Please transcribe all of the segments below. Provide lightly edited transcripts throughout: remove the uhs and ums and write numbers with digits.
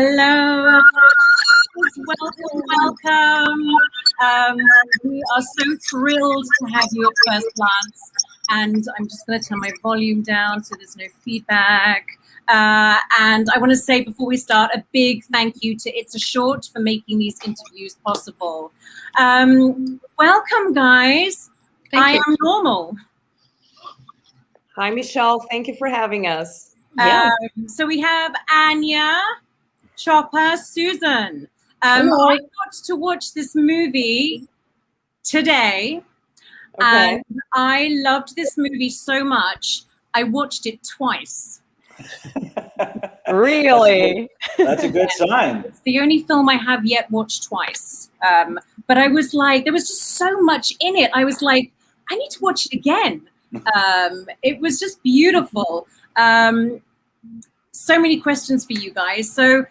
Hello. Welcome. We are so thrilled to have you at FirstGlance. And I'm just going to turn my volume down so there's no feedback. And I want to say before we start, a big thank you to It's a Short for making these interviews possible. Welcome, guys. I am Normal. Hi, Michelle. Thank you for having us. So we have Anya, Chopper, Susan. I got to watch this movie today, and I loved this movie so much. I watched it twice. Really? That's a good sign. It's the only film I have yet watched twice. But I was like, there was just so much in it. I was like, I need to watch it again. It was just beautiful. So many questions for you guys. So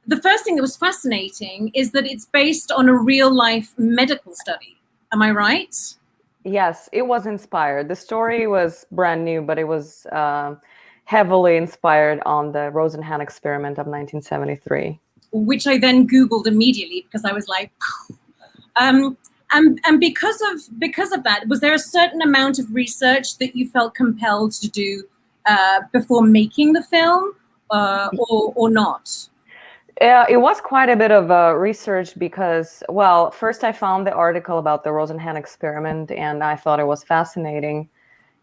the first thing that was fascinating is that it's based on a real life medical study. Am I right? Yes, it was inspired. The story was brand new, but it was heavily inspired on the Rosenhan experiment of 1973. Which I then Googled immediately because I was like, and because of that, was there a certain amount of research that you felt compelled to do before making the film, or not? It was quite a bit of research because, well, first I found the article about the Rosenhan experiment and I thought it was fascinating.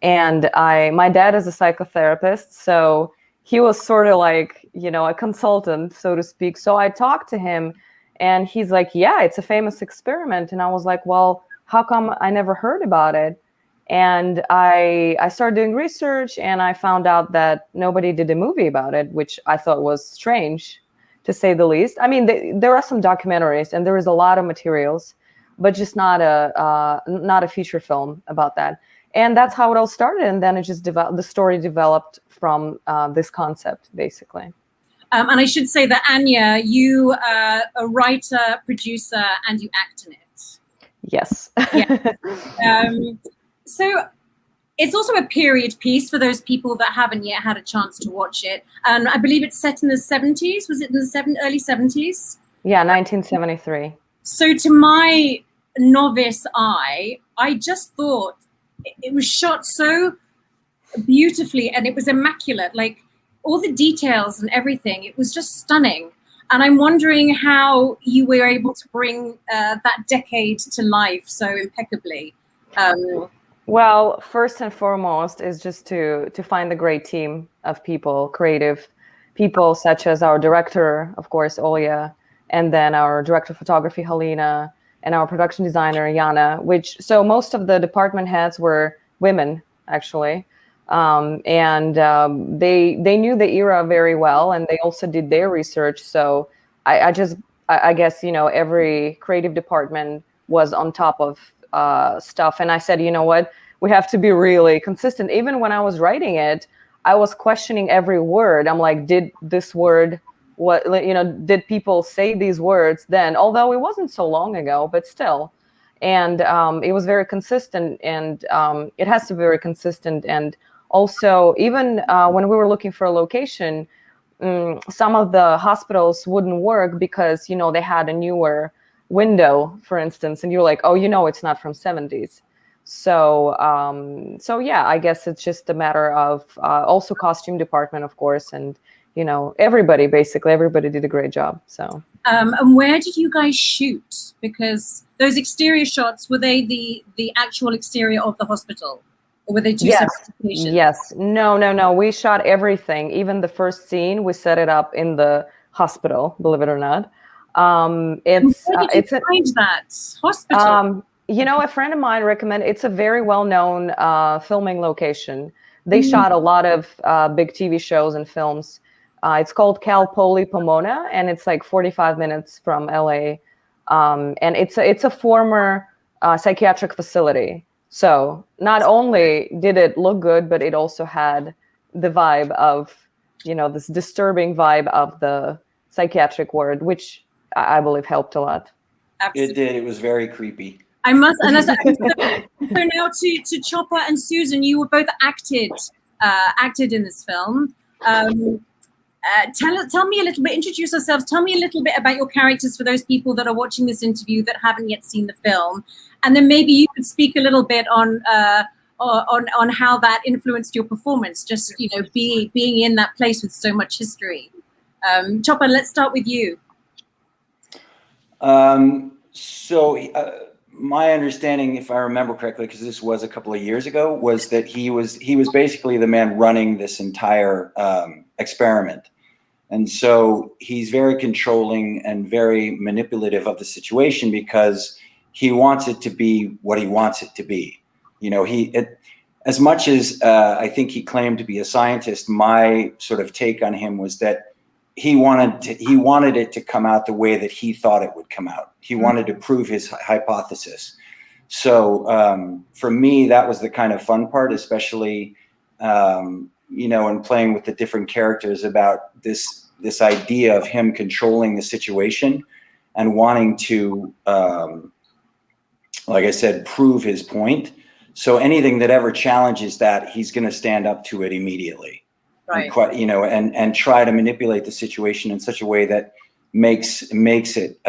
And my dad is a psychotherapist, so he was sort of like, a consultant, so to speak. So I talked to him and he's like, yeah, it's a famous experiment. And I was like, well, how come I never heard about it? And I started doing research and I found out that nobody did a movie about it, which I thought was strange, to say the least. I mean, there are some documentaries and there is a lot of materials, but just not a feature film about that. And that's how it all started. And then it just the story developed from this concept, basically. And I should say that Anya, you are a writer, producer, and you act in it. Yes. Yeah. So it's also a period piece for those people that haven't yet had a chance to watch it. And I believe it's set in the 70s. Was it in the early 70s? Yeah, 1973. So to my novice eye, I just thought it was shot so beautifully and it was immaculate. Like all the details and everything, it was just stunning. And I'm wondering how you were able to bring that decade to life so impeccably. Well, first and foremost is just to find a great team of people, creative people, such as our director, of course, Olya, and then our director of photography, Halina, and our production designer, Jana, so most of the department heads were women, actually. They knew the era very well, and they also did their research. So I guess, every creative department was on top of stuff. And I said, you know what, we have to be really consistent. Even when I was writing it, I was questioning every word. I'm like, did this word, did people say these words then? Although it wasn't so long ago, but still. And it was very consistent, and it has to be very consistent. And also, even when we were looking for a location, some of the hospitals wouldn't work because, they had a newer window, for instance, and you're like, oh, it's not from 70s. So yeah, I guess it's just a matter of also costume department, of course, and everybody did a great job. So and where did you guys shoot? Because those exterior shots, were they the actual exterior of the hospital, or were they two separate locations? Yes. No. We shot everything. Even the first scene, we set it up in the hospital. Believe it or not. Where did you find that hospital? A friend of mine recommended. It's a very well-known filming location. They shot a lot of big TV shows and films. It's called Cal Poly Pomona, and it's like 45 minutes from LA. And it's a former psychiatric facility. So not only did it look good, but it also had the vibe of, this disturbing vibe of the psychiatric ward, which I believe helped a lot. Absolutely. It did. It was very creepy. I must, and so now to Chopper and Susan, you were both acted in this film. tell me a little bit, introduce ourselves, tell me a little bit about your characters for those people that are watching this interview that haven't yet seen the film. And then maybe you could speak a little bit on how that influenced your performance, just, being in that place with so much history. Chopper, let's start with you. My understanding, if I remember correctly, because this was a couple of years ago, was that he was basically the man running this entire experiment. And so he's very controlling and very manipulative of the situation because he wants it to be what he wants it to be. As much as I think he claimed to be a scientist, my sort of take on him was that he wanted it to come out the way that he thought it would come out. He wanted to prove his hypothesis. So for me, that was the kind of fun part, especially, in playing with the different characters about this idea of him controlling the situation and wanting to, like I said, prove his point. So anything that ever challenges that, he's going to stand up to it immediately. Right. And try to manipulate the situation in such a way that makes it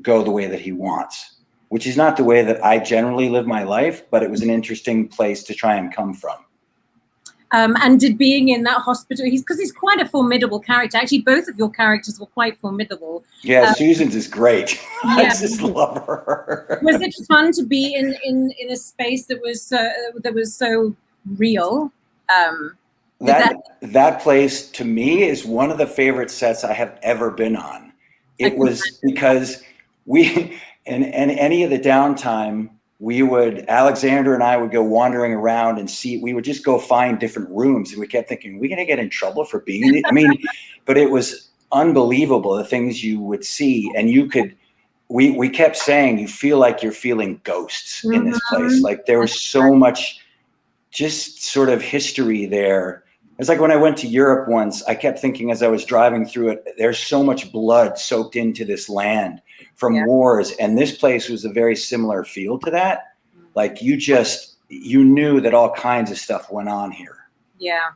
go the way that he wants, which is not the way that I generally live my life, but it was an interesting place to try and come from. And did being in that hospital, because he's quite a formidable character. Actually, both of your characters were quite formidable. Yeah, Susan's is great. Yeah. I just love her. Was it fun to be in a space that was so real? That place to me is one of the favorite sets I have ever been on. It was because we, in any of the downtime, Alexander and I would go wandering around and we would just go find different rooms. And we kept thinking, are we going to get in trouble for being in it? I mean, but it was unbelievable, the things you would see. And we kept saying, you feel like you're feeling ghosts in this place. Like there was so much just sort of history there. It's like when I went to Europe once, I kept thinking as I was driving through it, there's so much blood soaked into this land from wars. And this place was a very similar feel to that. Like you knew that all kinds of stuff went on here. Yeah.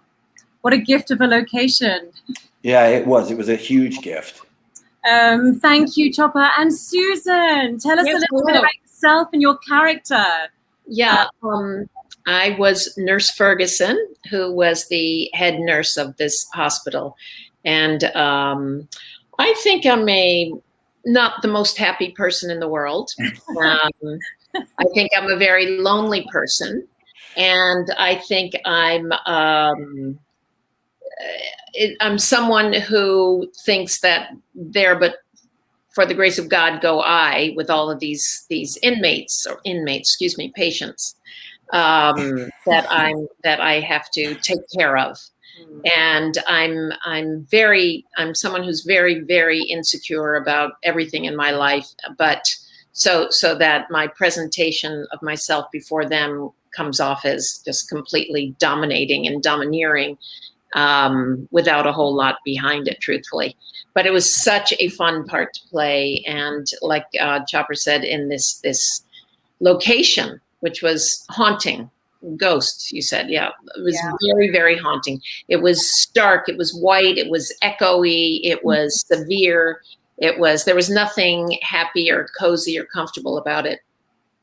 What a gift of a location. Yeah, it was a huge gift. Thank you, Chopper. And Susan, tell us a little bit about yourself and your character. Yeah. I was Nurse Ferguson, who was the head nurse of this hospital. And I think I'm not the most happy person in the world. I think I'm a very lonely person. And I think I'm someone who thinks that there, but for the grace of God, go I, with all of these patients. That I have to take care of. And I'm someone who's very, very insecure about everything in my life, but so that my presentation of myself before them comes off as just completely dominating and domineering, without a whole lot behind it, truthfully. But it was such a fun part to play. And like Chopper said, in this location, which was haunting, ghosts, you said. Yeah, it was very, very haunting. It was stark, it was white, it was echoey, it was severe. There was nothing happy or cozy or comfortable about it.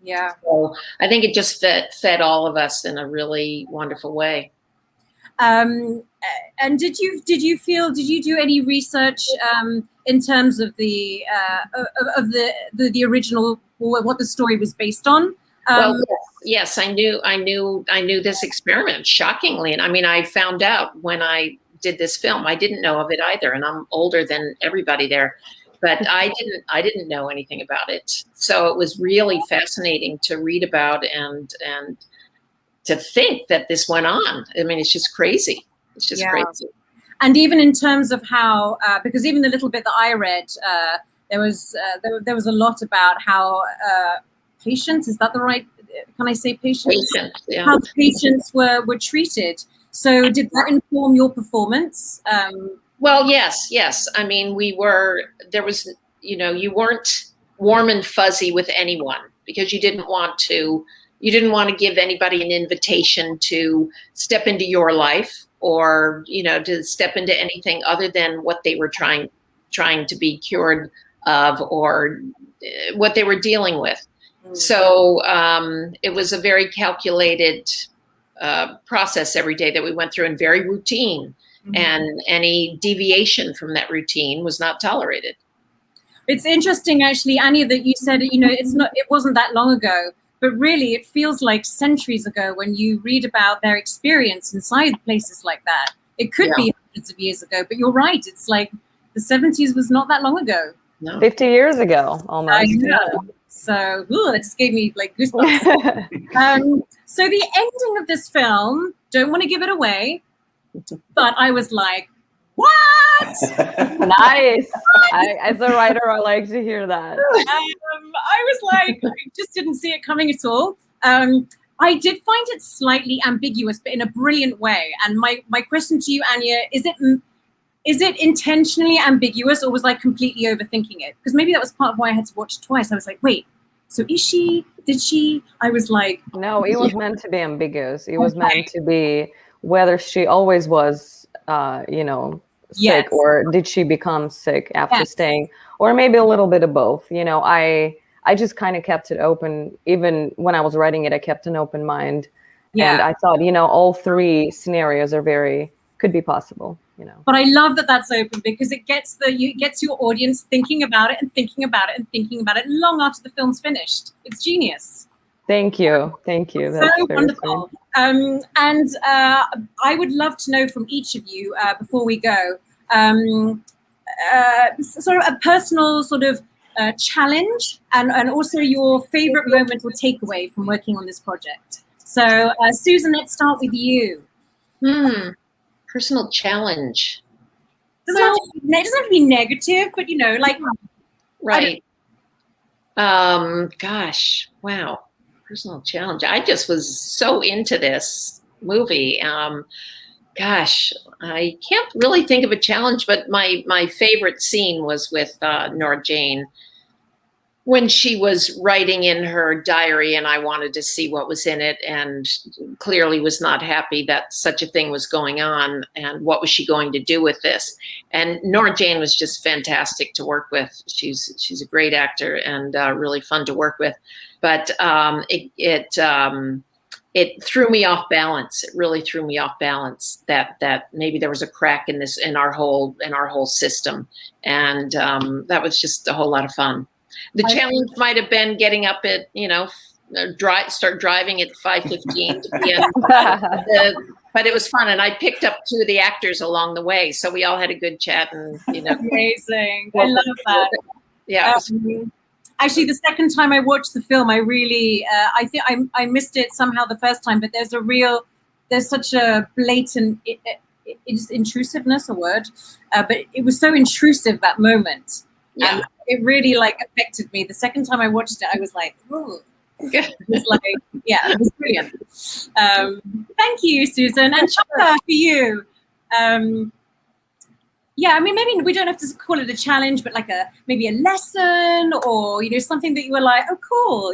Yeah. So I think it just fed all of us in a really wonderful way. And did you do any research in terms of the original, or what the story was based on? Well, yes, I knew this experiment, shockingly. And I mean, I found out when I did this film, I didn't know of it either. And I'm older than everybody there, but I didn't know anything about it. So it was really fascinating to read about and to think that this went on. I mean, it's just crazy. It's just crazy. And even in terms of how, because even the little bit that I read, there was a lot about how, patients, is that the right, can I say patients? Patients, yeah. How patients were treated. So did that inform your performance? Well, yes. I mean, you weren't warm and fuzzy with anyone because you didn't want to give anybody an invitation to step into your life or, to step into anything other than what they were trying to be cured of, or what they were dealing with. So it was a very calculated process every day that we went through, and very routine. And any deviation from that routine was not tolerated. It's interesting, actually, Anya, that you said, it wasn't that long ago, but really it feels like centuries ago when you read about their experience inside places like that. It could be hundreds of years ago, but you're right. It's like the 70s was not that long ago. No. 50 years ago, almost. I know. So, that just gave me like goosebumps. So the ending of this film, don't want to give it away, but I was like, what? Nice. As a writer, I like to hear that. I was like, I just didn't see it coming at all. I did find it slightly ambiguous, but in a brilliant way. And my question to you, Anya, is it intentionally ambiguous, or was I completely overthinking it? Because maybe that was part of why I had to watch it twice. I was like, wait, so is she? Did she? I was like, no, it was meant to be ambiguous. It was meant to be whether she always was, sick, or did she become sick after staying, or maybe a little bit of both. I just kind of kept it open. Even when I was writing it, I kept an open mind. And I thought, all three scenarios could be possible. But I love that that's open, because it gets your audience thinking about it and thinking about it and thinking about it long after the film's finished. It's genius. Thank you. That's so wonderful. And I would love to know from each of you, before we go, sort of a personal sort of challenge, and also your favorite moment or takeaway from working on this project. So, Susan, let's start with you. Personal challenge. It doesn't have to be negative, but right. Gosh, wow. Personal challenge. I just was so into this movie. Gosh, I can't really think of a challenge, but my favorite scene was with Nora Jane, when she was writing in her diary, and I wanted to see what was in it, and clearly was not happy that such a thing was going on, and what was she going to do with this? And Nora Jane was just fantastic to work with. She's a great actor, and really fun to work with. But it threw me off balance. It really threw me off balance that maybe there was a crack in our whole system, and that was just a whole lot of fun. The challenge might have been getting up at, start driving at 5:15 to be but it was fun. And I picked up two of the actors along the way. So we all had a good chat, and, Amazing. I love that. Yeah. Actually, the second time I watched the film, I really, I think I missed it somehow the first time, but there's such a blatant, it's intrusiveness, a word, but it was so intrusive, that moment. Yeah. And it really affected me. The second time I watched it, I was like, ooh. It was it was brilliant. Thank you, Susan. And Chaka, for you. Maybe we don't have to call it a challenge, but maybe a lesson, or something that you were like, oh, cool.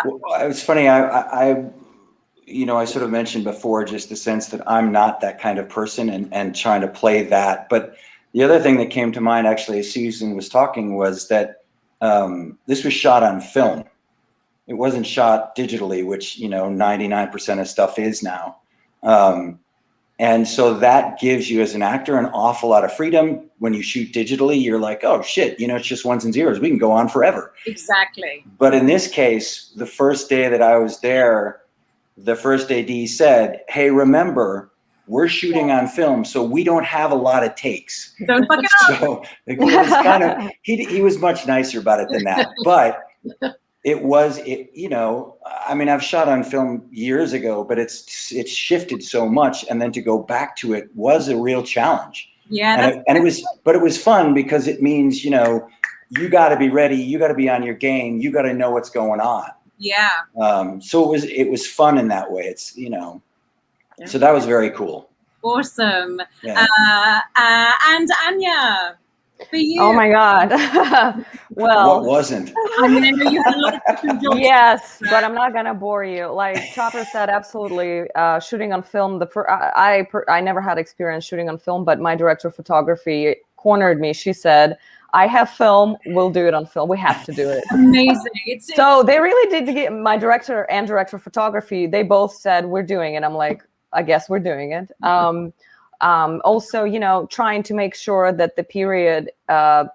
Well, it was funny. I sort of mentioned before just the sense that I'm not that kind of person, and trying to play that. But the other thing that came to mind, actually, as Susan was talking, was that this was shot on film. It wasn't shot digitally, which 99% of stuff is now. And so that gives you, as an actor, an awful lot of freedom. When you shoot digitally, you're like, oh shit, it's just ones and zeros. We can go on forever. Exactly. But in this case, the first day that I was there, the first AD said, hey, remember, we're shooting on film, so we don't have a lot of takes. Don't fuck it up. So it was he was much nicer about it than that. But I've shot on film years ago, but it's shifted so much, and then to go back to it was a real challenge. Yeah, and it was fun, because it means you got to be ready, you got to be on your game, you got to know what's going on. Yeah. So it was fun in that way. It's so that was very cool. Awesome. Yeah. And Anya. For you. Oh my God. Well, What wasn't? I mean, I know you had a lot of different jobs. yes, but I'm not gonna bore you. Like Chopper said, absolutely. Shooting on film. I never had experience shooting on film, but my director of photography cornered me. She said, "I have film. We'll do it on film. We have to do it." Amazing. So they really did get my director and director of photography. They both said, "We're doing it." I'm like, I guess we're doing it. Also, you know, trying to make sure that the period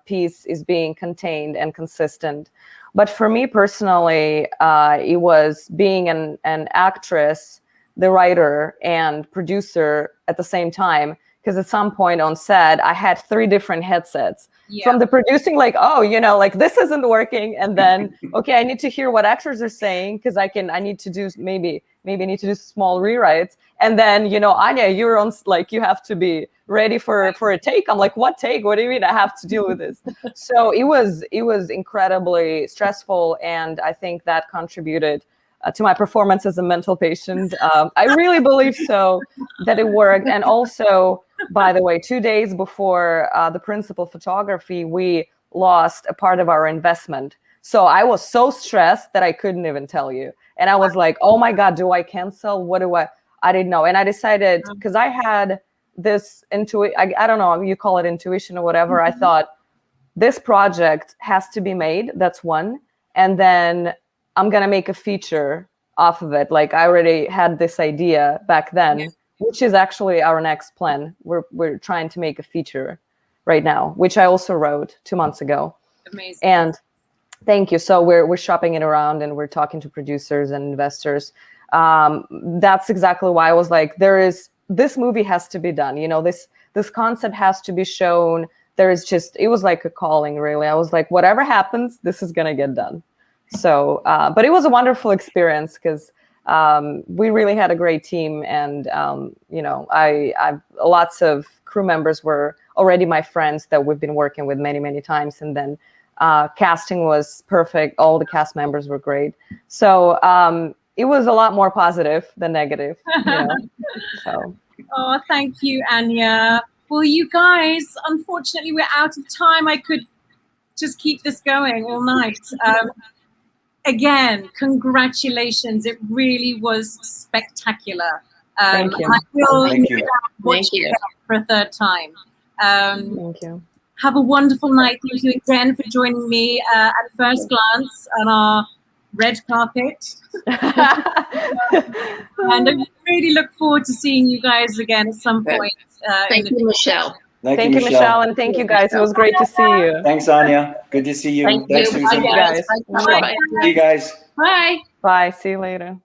piece is being contained and consistent. But for me personally, it was being an actress, the writer, and producer at the same time. Because at some point on set, I had 3 different headsets. Yeah. From the producing, like, oh, you know, like this isn't working, and then okay, I need to hear what actors are saying because I need to do maybe I need to do small rewrites, and then, you know, Anya, you're on, like, you have to be ready for a take. I'm like, what take? What do you mean I have to deal with this? So it was incredibly stressful, and I think that contributed to my performance as a mental patient. I really believe so, that it worked. And also, by the way, 2 days before the principal photography, we lost a part of our investment. So I was so stressed that I couldn't even tell you. And I was like, oh my God, do I cancel? What do I didn't know. And I decided, because I had this I don't know, you call it intuition or whatever. I thought, this project has to be made. That's one. And then I'm going to make a feature off of it. Like, I already had this idea back then, which is actually our next plan. We're trying to make a feature right now, which I also wrote 2 months ago. Amazing. And thank you. So we're shopping it around, and we're talking to producers and investors. That's exactly why I was like, this movie has to be done. You know, this concept has to be shown. It was like a calling, really. I was like, whatever happens, this is going to get done. So, but it was a wonderful experience because we really had a great team. And, you know, lots of crew members were already my friends that we've been working with many, many times. And then casting was perfect. All the cast members were great. So it was a lot more positive than negative. You know? So. Oh, thank you, Anya. Well, you guys, unfortunately, we're out of time. I could just keep this going all night. Again, congratulations. It really was spectacular. Thank you. I will Thank you. watch it for a 3rd time. Thank you. Have a wonderful night. Thank you again for joining me at First Glance on our red carpet. And I really look forward to seeing you guys again at some point. Thank you, Michelle. Thank you, Michelle, and thank you, guys. It was great to see you. Thanks, Anya. Good to see you. Thank Thanks, you. Susan. Bye, guys. Bye. See you guys. Bye. Bye. See you later.